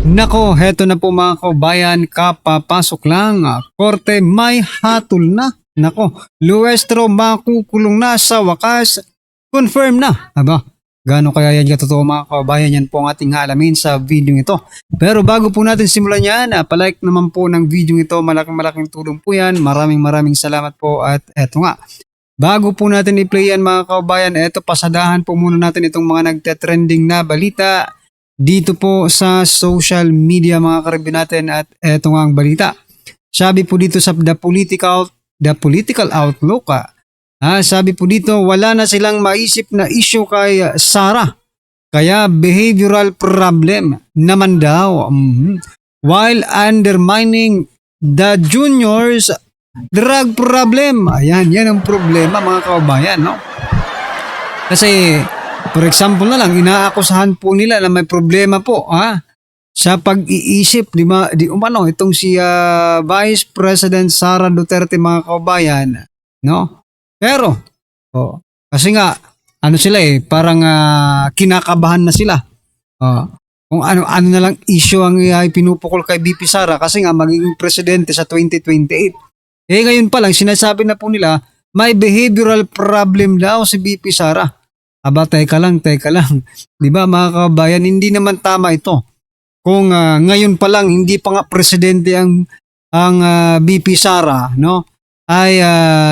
Nako, heto na po mga kabayan, kapapasok lang. Korte may hatol na. Nako, Luestro makukulong na sa wakas. Confirm na. Aba, gaano kaya yan katotoo mga kabayan? Yan po ang ating alamin sa video ito. Pero bago po natin simulan yan, palike naman po ng video ito. Malaking tulong po yan. Maraming salamat po. At eto nga, bago po natin i-play yan mga kabayan, eto pasadahan po muna natin itong mga nagte-trending na balita dito po sa social media mga karibin natin. At eto nga ang balita. Sabi po dito sa The Political Outlook, sabi po dito, wala na silang maisip na issue kay Sara. Kaya behavioral problem naman daw. While undermining the juniors drug problem. Ayan, yan ang problema mga kababayan, no? Kasi for example na lang, inaakusahan po nila na may problema po sa pag-iisip, di umano itong si Vice President Sara Duterte mga kababayan, no? Pero kasi nga ano sila parang kinakabahan na sila. Kung ano na lang issue ang pinupukol kay BP Sara kasi nga magiging presidente sa 2028. Ngayon pa lang sinasabi na po nila may behavioral problem daw si BP Sara. Aba, teka lang. 'Di ba mga kababayan, hindi naman tama ito. Kung ngayon pa lang hindi pa nga presidente ang BP Sara, no? Ay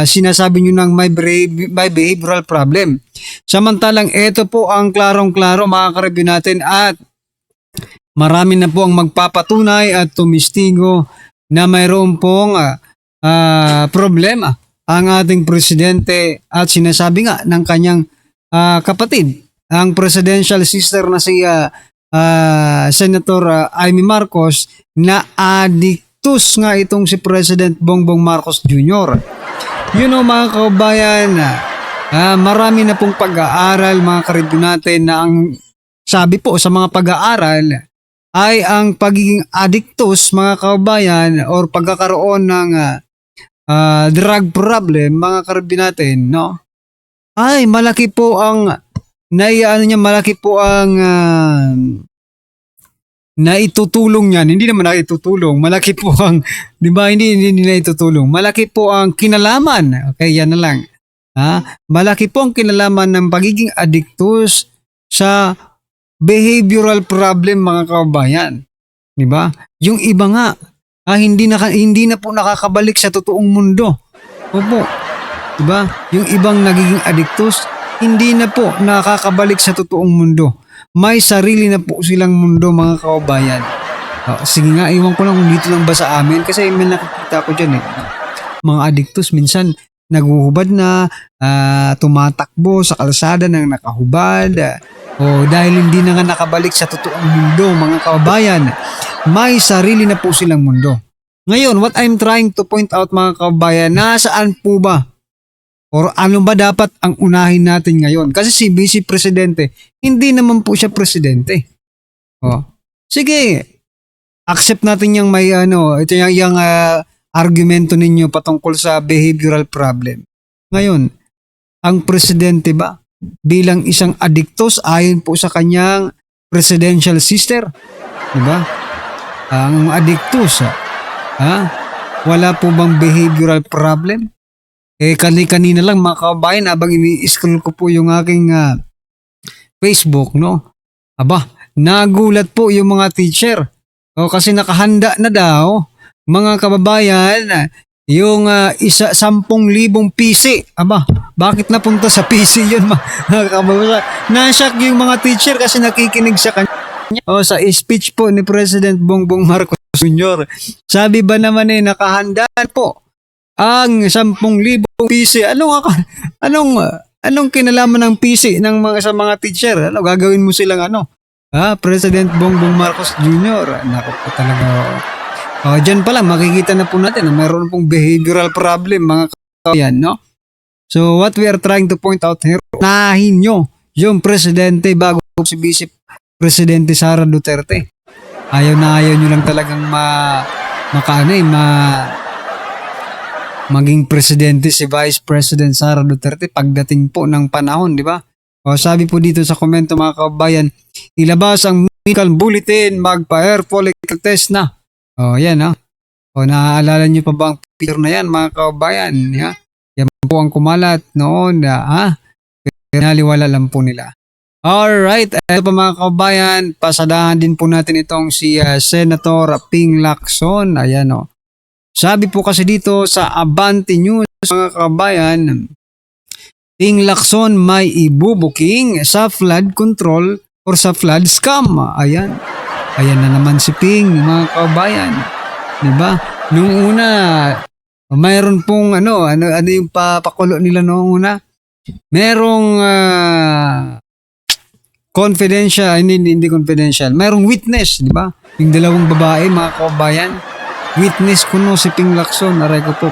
sinasabi niyo nang may behavioral problem. Samantalang ito po ang klarong-klaro mga karibin natin at marami na po ang magpapatunay at tumistigo na mayroon pong problema ang ating presidente at sinasabi nga ng kanyang kapatid, ang presidential sister na si Senator Amy Marcos, na addictus nga itong si President Bongbong Marcos Jr. Mga kababayan, marami na pong pag-aaral mga karibin natin na ang sabi po sa mga pag-aaral ay ang pagiging addictus mga kababayan or pagkakaroon ng drug problem mga karibin natin, no? Ay malaki po ang naitutulong niyan. Hindi naman naitutulong. Malaki po ang, di ba, hindi naitutulong. Malaki po ang kinalaman. Okay, yan na lang. Malaki po ang kinalaman ng pagiging addictus sa behavioral problem mga kababayan. Di ba? Yung iba nga, hindi na po nakakabalik sa totoong mundo. Opo. Di ba? Yung ibang nagiging addictus, hindi na po nakakabalik sa totoong mundo. May sarili na po silang mundo mga kababayan. Sige nga, iwan ko lang kung dito lang ba sa amin kasi may nakikita ko dyan mga addictus minsan naguhubad na, tumatakbo sa kalsada ng nakahubad, dahil hindi na nga nakabalik sa totoong mundo mga kababayan. May sarili na po silang mundo. Ngayon, what I'm trying to point out mga kababayan, nasaan po ba? Or ano ba dapat ang unahin natin ngayon? Kasi si Vice Presidente, hindi naman po siya presidente. Sige, accept natin yung may ito yung argumento ninyo patungkol sa behavioral problem. Ngayon, ang presidente ba bilang isang addictus ayon po sa kanyang presidential sister? Diba? Ang addictus, wala po bang behavioral problem? Kanina lang mga kababayan, habang ini-scroll ko po yung aking Facebook, no? Aba, nagulat po yung mga teacher. Kasi nakahanda na daw, mga kababayan, yung 10,000 PC. Aba, bakit napunta sa PC yun mga kababayan? Nashock yung mga teacher kasi nakikinig sa kanya. Sa speech po ni President Bongbong Marcos Jr. Sabi ba naman nakahanda po ang 10,000 PC. Anong kinalaman ng PC sa mga teacher? Gagawin mo silang President Bongbong Marcos Jr. Naku po talaga. Dyan pa lang makikita na po natin na mayroon pong behavioral problem mga kabayan, no? So what we are trying to point out here, nahin nyo yung presidente bago si Vice Presidente Sara Duterte. Ayaw nyo lang talagang maging presidente si Vice President Sara Duterte pagdating po ng panahon, di ba? O sabi po dito sa komento mga kabayan, ilabas ang medical bulletin, magpa-air follicle test na. O yan ha. O naaalala niyo pa ba ang picture na yan mga kabayan? Ya? Yan po ang kumalat noon. Naliwala lang po nila. Alright, ito pa mga kabayan, pasadahan din po natin itong si Senator Ping Lacson. Ayan o. Sabi po kasi dito sa Abante News mga kabayan, Ping Lacson may ibubuking sa flood control or sa flood scam. Ayan. Ayan na naman si Ping mga kabayan. Diba? Nung una, mayroon pong ano yung papakulo nila noong una? Merong confidential, hindi confidential. Mayroong witness, di ba? Yung dalawang babae, mga kabayan. Witness ko no si Ping Lacson. Aray ko po,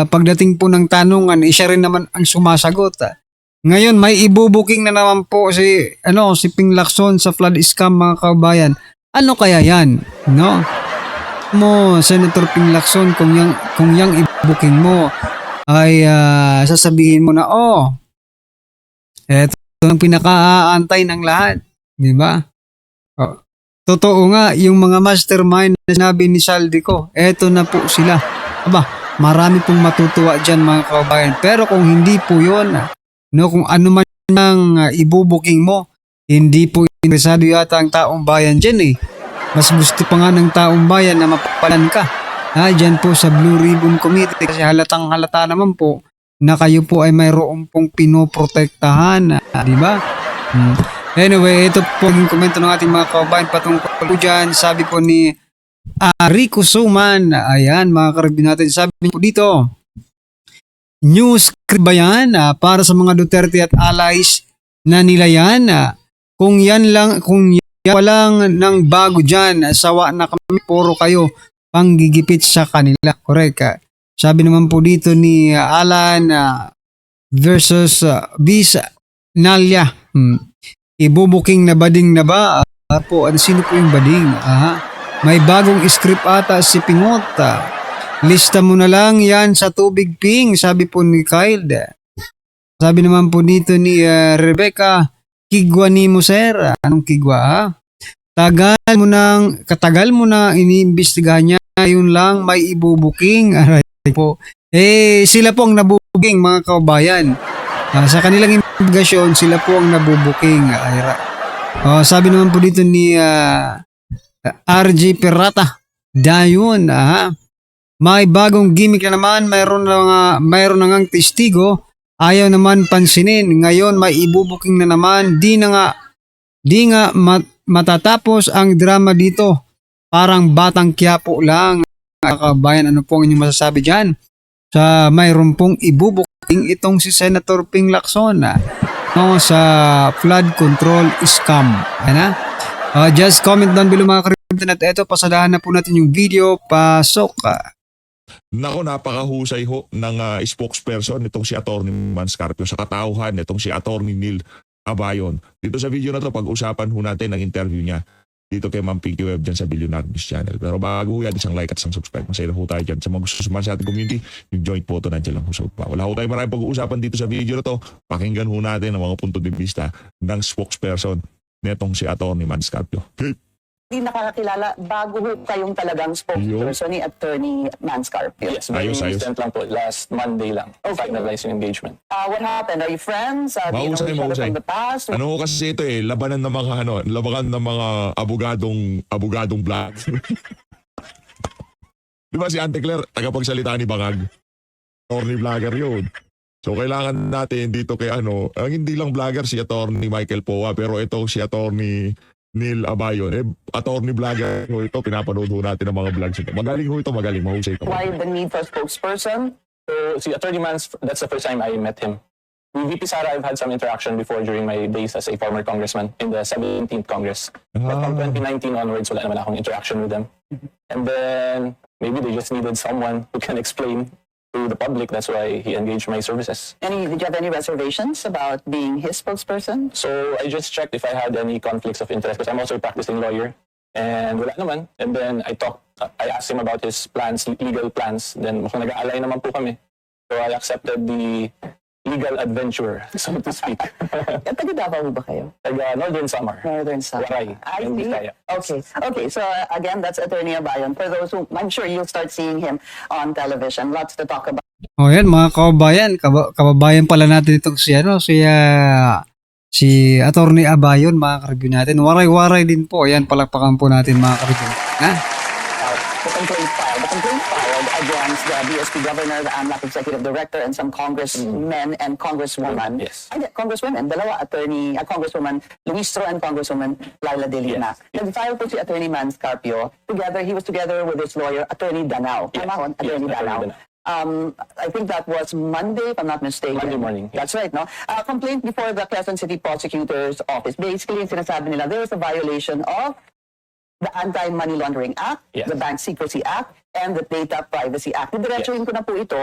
pagdating po ng tanungan, siya rin naman ang sumasagot. Ngayon, may ibubuking na naman po si Ping Lacson sa flood scam mga kabayan. Ano kaya yan? No? Mo, Senator Ping Lacson, kung yang ibubuking mo ay sasabihin mo na, eto ang pinaka-aantay ng lahat. Di ba? Totoo nga, yung mga mastermind na sinabi ni Saldico, eto na po sila. Aba, marami pong matutuwa dyan mga kabayan. Pero kung hindi po yun, kung ano man ang ibubuking mo, hindi po interesado yata ang taong bayan dyan eh. Mas gusto pa nga ng taong bayan na mapapalan ka. Dyan po sa Blue Ribbon Committee kasi halatang halata naman po na kayo po ay mayroon pong pinoprotektahan. Di ba? Anyway, ito po yung komento ng ating mga kabayan patungkol po dyan. Sabi po ni Rico Suman, ayan mga karibin natin, sabi po dito, news ba yan para sa mga Duterte at allies na nila yan? Kung yan walang nang bago dyan, sawa na kami, puro kayo panggigipit sa kanila. Correct. Sabi naman po dito ni Alan versus Bis Nalya. Ibubuking na bading na ba? Sino po yung bading? May bagong script ata si Pingot. Lista mo na lang yan sa tubig, Ping. Sabi po ni Kyle. Sabi naman po dito ni Rebecca, kigwa ni mo, sir. Anong kigwa? Katagal mo na iniimbestigahan niya. Yun lang, may ibubuking. Aray po. Sila po ang nabubuking mga kabayan. Sa kanilang investigasyon, sila po ang nabubuking. Sabi naman po dito ni RJ Perata, dayon, may bagong gimmick na naman, mayroon na ngang testigo, ayaw naman pansinin. Ngayon may ibubuking na naman, di nga matatapos ang drama dito. Parang batang Quiapo lang. Kabayan, ano po ang inyong masasabi dyan? Sa mayroon pong ibubuking itong si Senator Ping Lacson sa flood control scam. Just comment down below mga karibin at eto, pasadahan na po natin yung video. Pasok. Nako, napakahusay ho ng spokesperson nitong si Atty. Manscarpio sa katauhan nitong si Atty. Neil Abayon. Dito sa video na to, pag-usapan ho natin ang interview niya dito kay Ma'am Pinky Web dyan sa Billionaire News Channel. Pero bago ho yan, isang like at isang subscribe. Masaya ho tayo dyan. Sa mga gusto suman sa ating community, yung joint po ito nandiyan lang ho sa upa. Wala ho tayo maraming pag-uusapan dito sa video na to. Pakinggan ho natin ang mga punto de vista ng spokesperson netong si Atty. Manscarpio. Okay. Hindi nakakakilala bago ho kayong talagang spokesperson ni Attorney Manscarpio. Yes, very recent lang po. Last Monday lang. Finalize yung engagement. What happened? Are you friends? Do you know each other from the past? Ano kasi ito labanan ng mga abogadong vlog. Di ba si Ante Claire, tagapagsalita ni Bangag? Attorney vlogger yun. So kailangan natin dito kay ang hindi lang vlogger si Attorney Michael Poa, pero ito si Attorney Neil Abayon. Attorney vlogger ho ito, pinapanood ho natin ang mga vlogs ito. Magaling ho ito, mahusay ito. Why the need for a spokesperson? So, si Attorney Mans, that's the first time I met him. With VP Sara, I've had some interaction before during my days as a former congressman in the 17th Congress. But from 2019 onwards, wala naman akong interaction with them. And then, maybe they just needed someone who can explain to the public. That's why he engaged my services. Did you have any reservations about being his spokesperson? So I just checked if I had any conflicts of interest because I'm also a practicing lawyer. And wala naman. And then I asked him about his plans, legal plans. Then mukhang nag-aalay naman po kami. So I accepted the legal adventurer, so to speak. Taga Davao ba kayo? Taga Northern Samar. Northern Samar. Waray. I in see. Bisaya. Okay. So again, that's Attorney Abayon. For those who, I'm sure you'll start seeing him on television. Lots to talk about. O yan mga kababayan, kababayan pala natin itong si Attorney Abayon, mga ka-review natin. Waray-waray din po. Ayan, palakpakan po natin mga ka-review. Ha? The complaint filed against the BSP governor, the AMLAC executive director, and some congressmen and congresswomen. Yes. Congresswomen, dalawa, Congresswoman Luistro and Congresswoman Laila De Lima. Yes. Nag-file po si Attorney Mans Carpio. He was together with his lawyer, Attorney Danao. Yes. Tama ho? Yes, Attorney Attorney Danao. Danao. I think that was Monday, if I'm not mistaken. Monday morning. That's right, no? Complaint before the Quezon City Prosecutor's Office. Basically, yung sinasabi nila, there was a violation of the Anti-Money Laundering Act, Yes. the Bank Secrecy Act, and the Data Privacy Act. Diretsuhin ko na po ito.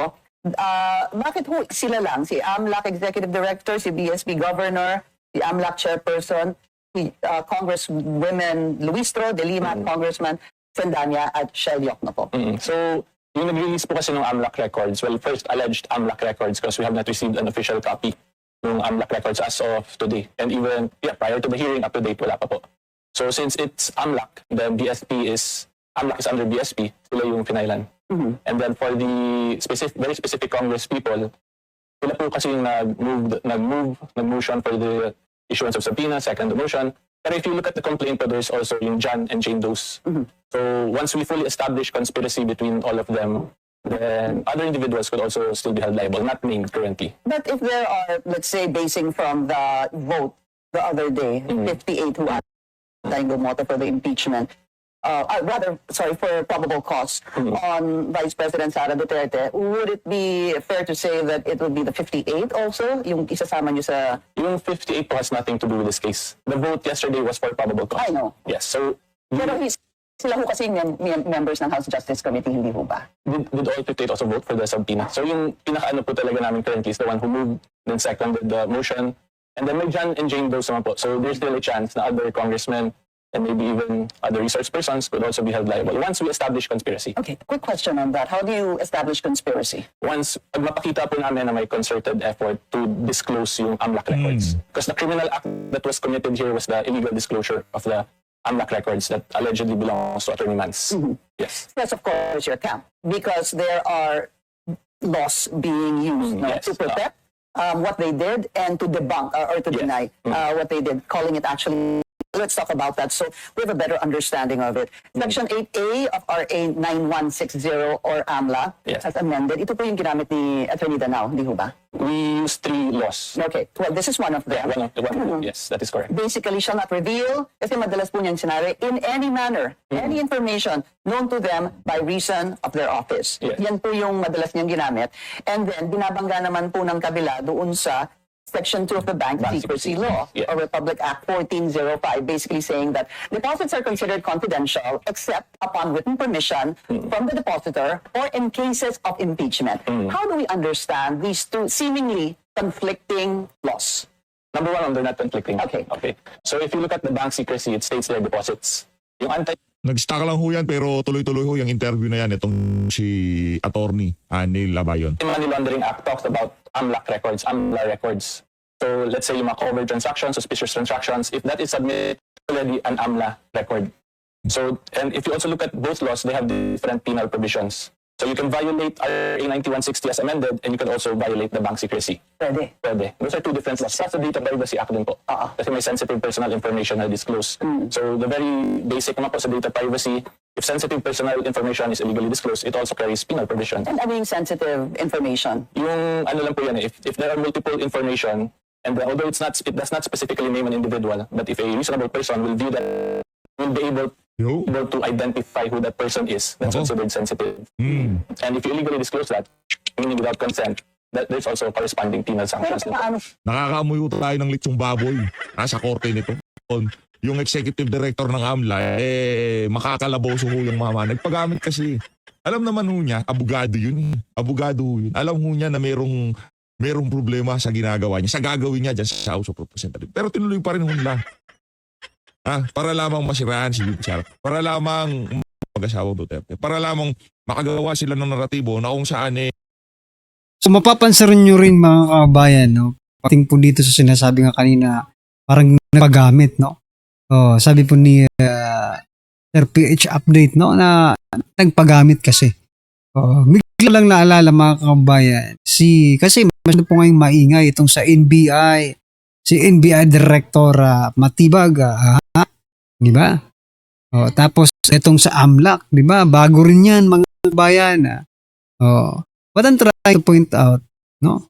Bakit ho sila lang? Si AMLAC Executive Director, si BSP Governor, si AMLAC Chairperson, si Congresswomen Luistro, De Lima, Congressman Sendanya, at Shell Yocno po. So, yung nag-release po kasi ng AMLAC records, well, first alleged AMLAC records because we have not received an official copy ng AMLAC records as of today. And even prior to the hearing, up to date, wala pa po. So since it's AMLAC, the AMLAC is under BSP, sila yung pinailan. And then for the very specific Congress people, sila po kasi yung nag-motion for the issuance of subpoena, second motion. But if you look at the complaint, there's also yung John and Jane Doe's. So once we fully establish conspiracy between all of them, then other individuals could also still be held liable, not named currently. But if there are, let's say, basing from the vote the other day, 58 who are bumoto for the impeachment, for probable cause on Vice President Sara Duterte, would it be fair to say that it would be the 58 also? Yung isasama nyo sa... Yung 58 has nothing to do with this case. The vote yesterday was for probable cause. I know. Yes, so Pero sila ho kasi members ng House Justice Committee, hindi ho ba? did all 58 also vote for the subpoena? So yung pinaka-ano po talaga namin currently is the one who moved, then seconded the motion, and then may John and Jane Doe naman po. So there's still a chance na other congressmen and maybe even other resource persons could also be held liable once we establish conspiracy. Okay, quick question on that. How do you establish conspiracy? Once, pag mapakita po namin na may concerted effort to disclose yung AMLAC records. Because the criminal act that was committed here was the illegal disclosure of the AMLAC records that allegedly belongs to Attorney Mans. Yes. That's of course your camp, because there are laws being used Yes. to protect what they did and to debunk or to Yes. deny what they did, calling it actually. Let's talk about that so we have a better understanding of it. Section 8A of RA 9160 or AMLA Yes. as amended. Ito po yung ginamit ni Attorney Danao, hindi ho ba? We use 3 laws. Okay, well, this is one of them. One of them. Yes, that is correct. Basically, shall not reveal, kasi madalas po niyan sinabi, in any manner, any information known to them by reason of their office. Yes. Yan po yung madalas niyang ginamit. And then, binabangga naman po ng kabila doon sa Section 2 of the Bank Secrecy Law, Yeah. or Republic Act 1405, basically saying that deposits are considered confidential except upon written permission from the depositor or in cases of impeachment. How do we understand these two seemingly conflicting laws? Number one, they're not conflicting. Okay. So if you look at the bank secrecy, it states their deposits. Yung Nag-stuck lang ho yan pero tuloy-tuloy ho yung interview na yan itong si Attorney Neil Abayon. Anti-Money Laundering Act talks about AMLAC records, AMLA records. So let's say yung mga covert transactions, suspicious transactions, if that is submitted, already an AMLA record. So, and if you also look at both laws, they have different penal provisions. So you can violate RA 9160 as amended, and you can also violate the bank secrecy. Pwede. Pwede. Those are 2 different laws. Plus the Data Privacy Act din po. Kasi may sensitive personal information na disclosed. So the very basic naman po sa data privacy, if sensitive personal information is illegally disclosed, it also carries penal provision. And I mean sensitive information. Yung ano lang po yan, if there are multiple information, and although it does not specifically name an individual, but if a reasonable person will view that, will be able to identify who that person is, that's considered sensitive. And if you illegally disclose that, meaning without consent, there's also corresponding penal Pero sanctions. paano? Nakakaamoy ho tayo ng litsong baboy sa korte nito. Yung executive director ng AMLA, makakalaboso ho yung mama. Nagpagamit kasi. Alam naman ho niya, abogado yun. Abogado ho yun. Alam ho niya na merong problema sa ginagawa niya, sa gagawin niya dyan sa House of Representatives. Pero tinuloy pa rin ho nila. Para lamang masiraan si Vice Sara. Para lamang mag-asawang Duterte. Para lamang makagawa sila ng naratibo na kung saan So mapapansin nyo rin mga kabayan, no? Pating po dito sa sinasabi nga kanina, parang nagpagamit, no? Oh, sabi po ni Sir PH Update, no, na nagpagamit kasi. Oh, bigla lang naalala mga kabayan, kasi mas po ngayong maingay itong sa NBI, si NBI Director Matibag, di ba? Oh, tapos itong sa AMLAC, di ba? Bago rin yan mga kabayan. Oh, what I'm trying to point out, no?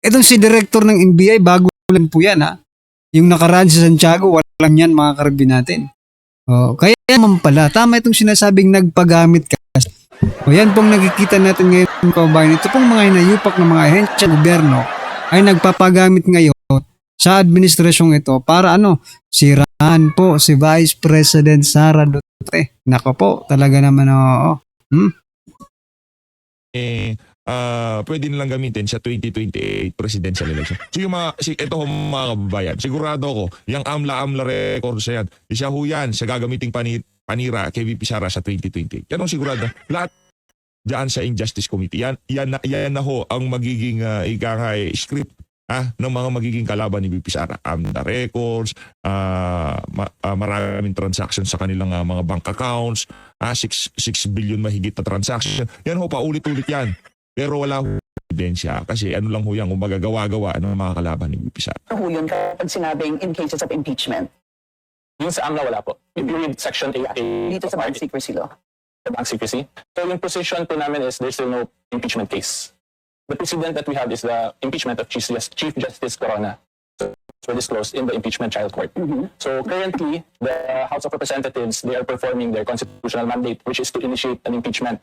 Itong si Director ng NBI, bago lang po yan, ha? Yung nakaraan sa Santiago, wala lang yan mga karabin natin. Oh, kaya naman pala, tama itong sinasabing nagpagamit ka. O yan pong nakikita natin ngayon mga kabayan, ito pong mga hinayupak ng mga ahensya ng gobyerno ay nagpapagamit ngayon sa administrasyong ito para sirahan po si Vice President Sara Duterte. Nako po, talaga naman oo. Pwede nilang gamitin sa 2028 presidential election. So yung ito mga kababayan, sigurado ako, yung AMLA records yan, siya ho yan, siya gagamiting panira kay VP Sara sa 2028. Yan ang sigurado. Lahat dyan sa Injustice Committee. Yan na ho ang magiging script ng mga magiging kalaban ni VP Sara. AMLA records, maraming transactions sa kanilang mga bank accounts, 6 billion mahigit na transaction. Yan ho, paulit-ulit yan. Pero wala ho ebidensya kasi lang ho yan kung magagawa-gawa ng mga kalaban ni VP Sara. Ano ho yun kapag sinabing in cases of impeachment? Yung sa AMLA wala po. If you read Section 8A Dito sa bank secrecy law. the bank secrecy. So yung position po namin is there's still no impeachment case. The precedent that we have is the impeachment of Chief Justice Corona. So were disclosed in the impeachment trial court. So currently, the House of Representatives, they are performing their constitutional mandate, which is to initiate an impeachment.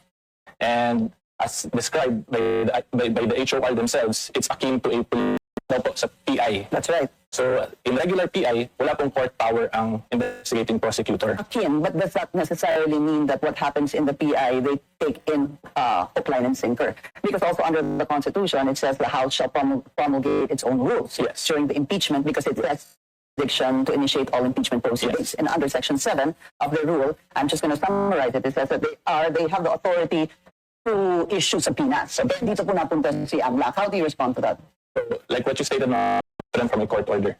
And as described by the HOR themselves, it's akin to a sa PI. That's right. So in regular PI, wala pong court power ang investigating prosecutor. Akin, but does that necessarily mean that what happens in the PI, they take in hook, line, and sinker? Because also under the Constitution, it says the House shall promulgate its own rules during the impeachment because it says jurisdiction to initiate all impeachment proceedings. And under Section 7 of the rule, I'm just going to summarize it. It says that they have the authority to issue subpoenas. So dito po napunta si AMLAC. How do you respond to that? So, like what you stated, different from a court order.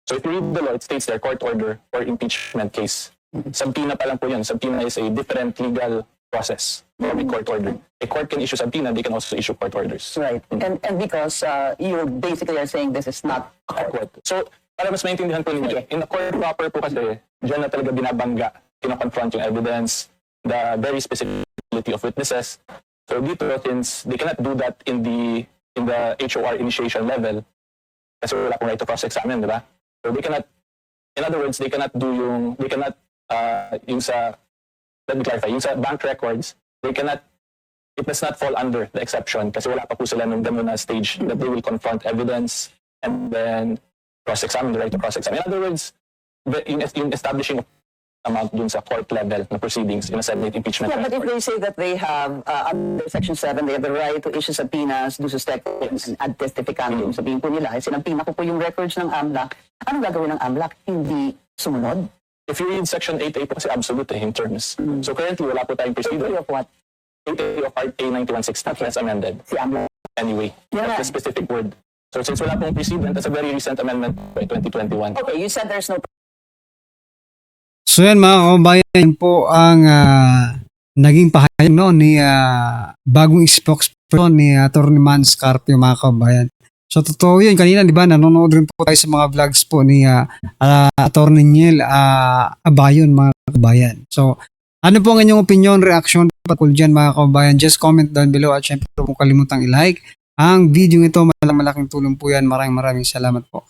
So if you read the law, it states there court order or impeachment case. Subpoena pa lang po yun. Subpoena is a different legal process from a court order. A court can issue subpoena, they can also issue court orders. Right. And because you basically are saying this is not a court. So, para mas maintindihan po ninyo, in the court proper po kasi, dyan na talaga binabangga, kino-confront yung evidence, the very specificity of witnesses. So dito, since they cannot do that in the HOR initiation level, kasi wala pong right to cross-examine, di ba? So they cannot, in other words, let me clarify, yung sa bank records, it does not fall under the exception kasi wala pa po sila nung na stage that they will confront evidence and then cross-examine, the right to cross-examine. In other words, in establishing amount dun sa court level na proceedings in a Senate impeachment. Yeah, but if they say that they have, under Section 7, they have the right to issue subpoenas, do suspections, and ad testificandum. Sabihin po nila, sinampina ko po yung records ng AMLAC. Anong gagawin ng AMLAC? Hindi sumunod? If you read Section 8A po kasi absolute in terms. So currently, wala po tayong procedure. Of what? 8A of RA 9160 that's amended. Si AMLAC. Anyway, Yeah. that's the specific word. So since wala pong precedent, that's a very recent amendment by 2021. Okay, you said there's no. So yan mga kabayan po ang naging pahayag ni bagong spokesperson ni Atty. Man Scarpio mga kabayan. So totoo yun, kanina di ba nanonood rin po tayo sa mga vlogs po ni Atty. Niel Abayon mga kabayan. So ano po ang inyong opinion, reaction patungkol dyan mga kabayan? Just comment down below at syempre kung kalimutang i-like ang video ito, malaking tulong po yan. Maraming salamat po.